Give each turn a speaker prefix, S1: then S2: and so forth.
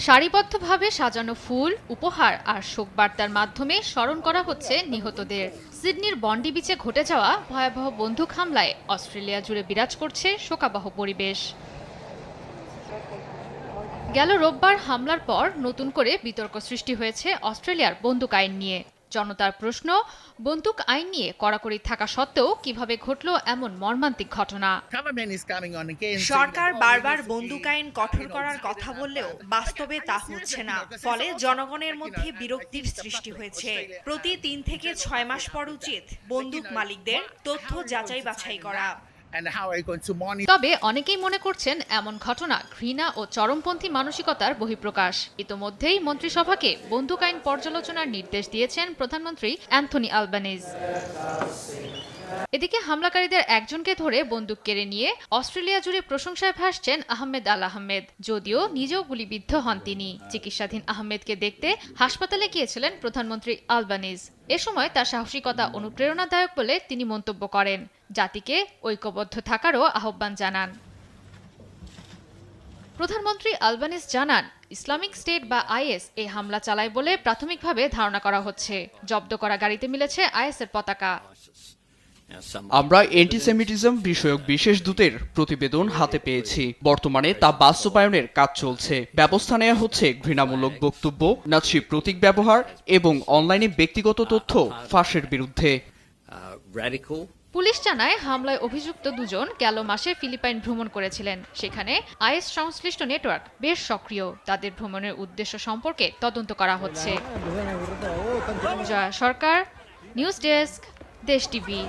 S1: সারিবদ্ধভাবে সাজানো ফুল, উপহার আর শোকবার্তার মাধ্যমে স্মরণ করা হচ্ছে নিহতদের। সিডনির বন্ডি বিচে ঘটে যাওয়া ভয়াবহ বন্দুক হামলায় অস্ট্রেলিয়া জুড়ে বিরাজ করছে শোকাবহ পরিবেশ। গেল রোববার হামলার পর নতুন করে বিতর্ক সৃষ্টি হয়েছে অস্ট্রেলিয়ার বন্দুক আইন নিয়ে। জনতার প্রশ্ন, বন্দুক আইন নিয়ে কড়াকড়ি থাকা সত্ত্বেও কিভাবে ঘটল এমন মর্মান্তিক ঘটনা।
S2: সরকার বারবার বন্দুক আইন কঠোর করার কথা বললেও বাস্তবে তা হচ্ছে না। ফলে জনগণের মধ্যে বিরক্তির সৃষ্টি হয়েছে। প্রতি 3 থেকে 6 মাস পর উচিত বন্দুক মালিকদের তথ্য যাচাই বাছাই করা।
S1: তবে অনেকেই মনে করছেন এমন ঘটনা ঘৃণা ও চরমপন্থী মানসিকতার বহিঃপ্রকাশ। ইতোমধ্যেই মন্ত্রিসভাকে বন্দুক আইন পর্যালোচনার নির্দেশ দিয়েছেন প্রধানমন্ত্রী অ্যান্থনি আলবানিজ। এদিকে হামলাকারীদের একজনকে ধরে বন্দুক কেড়ে নিয়ে অস্ট্রেলিয়া জুড়ে প্রশংসায় ভাসছেন আহমেদ আল আহমেদ। যদিও নিজেও গুলিবিদ্ধ হন তিনি। চিকিৎসাধীন আহমেদকে দেখতে হাসপাতালে গিয়েছিলেন প্রধানমন্ত্রী আলবানিজ। এ সময় তার সাহসিকতা অনুপ্রেরণাদায়ক বলে তিনি মন্তব্য করেন। জাতিকে ঐক্যবদ্ধ থাকারও আহ্বান জানান। প্রধানমন্ত্রী আলবানিজ জানান, ইসলামিক স্টেট বা আইএস এই হামলা চালায় বলে প্রাথমিকভাবে ধারণা করা হচ্ছে। জব্দ করা গাড়িতে মিলেছে আইএসের পতাকা।
S3: আমরা অ্যান্টিসেমিটিজম বিষয়ক বিশেষ দূতের প্রতিবেদন হাতে পেয়েছি। বর্তমানে তা বাস্তবায়নের কাজ চলছে। ব্যবস্থা নেওয়া হচ্ছে ঘৃণামূলক বক্তব্য, নাৎসি প্রতীক ব্যবহার এবং অনলাইনে ব্যক্তিগত তথ্য ফাঁসের বিরুদ্ধে।
S1: পুলিশ জানায়, হামলায় অভিযুক্ত দুজন গেল মাসে ফিলিপাইন ভ্রমণ করেছিলেন। সেখানে আইএস সংশ্লিষ্ট নেটওয়ার্ক বেশ সক্রিয়। তাদের ভ্রমণের উদ্দেশ্য সম্পর্কে তদন্ত করা হচ্ছে। জয়া সরকার, নিউজ ডেস্ক, দেশ টিভি।